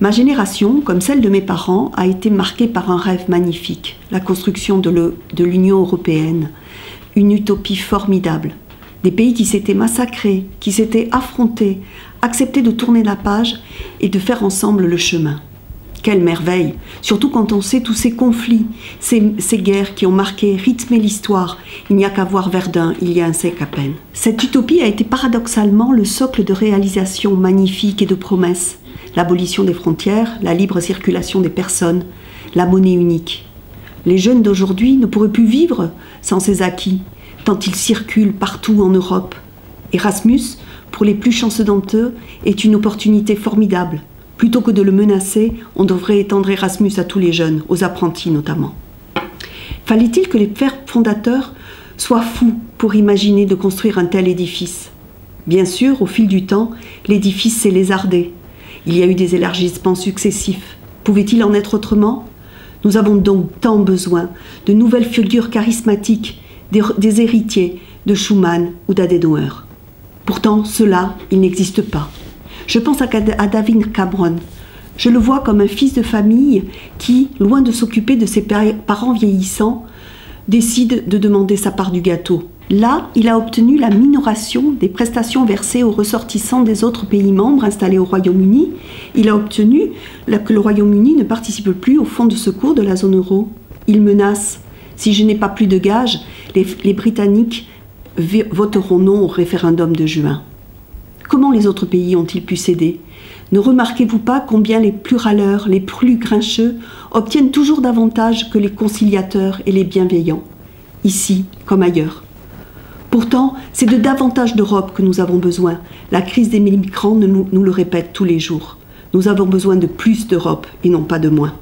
Ma génération, comme celle de mes parents, a été marquée par un rêve magnifique, la construction de l'Union européenne, une utopie formidable. Des pays qui s'étaient massacrés, qui s'étaient affrontés, acceptaient de tourner la page et de faire ensemble le chemin. Quelle merveille, surtout quand on sait tous ces conflits, ces guerres qui ont marqué, rythmé l'histoire. Il n'y a qu'à voir Verdun, il y a un siècle à peine. Cette utopie a été paradoxalement le socle de réalisations magnifiques et de promesses. L'abolition des frontières, la libre circulation des personnes, la monnaie unique. Les jeunes d'aujourd'hui ne pourraient plus vivre sans ces acquis, tant ils circulent partout en Europe. Erasmus, pour les plus chanceux d'entre eux, est une opportunité formidable. Plutôt que de le menacer, on devrait étendre Erasmus à tous les jeunes, aux apprentis notamment. Fallait-il que les pères fondateurs soient fous pour imaginer de construire un tel édifice? Bien sûr, au fil du temps, l'édifice s'est lézardé. Il y a eu des élargissements successifs. Pouvait-il en être autrement? Nous avons donc tant besoin de nouvelles figures charismatiques, des héritiers de Schuman ou d'Adenauer. Pourtant, cela, il n'existe pas. Je pense à David Cameron. Je le vois comme un fils de famille qui, loin de s'occuper de ses parents vieillissants, décide de demander sa part du gâteau. Là, il a obtenu la minoration des prestations versées aux ressortissants des autres pays membres installés au Royaume-Uni. Il a obtenu que le Royaume-Uni ne participe plus au fonds de secours de la zone euro. Il menace, si je n'ai pas plus de gages, les Britanniques voteront non au référendum de juin. Comment les autres pays ont-ils pu céder? Ne remarquez-vous pas combien les plus râleurs, les plus grincheux obtiennent toujours davantage que les conciliateurs et les bienveillants, ici comme ailleurs? Pourtant, c'est de davantage d'Europe que nous avons besoin. La crise des migrants nous le répète tous les jours. Nous avons besoin de plus d'Europe et non pas de moins.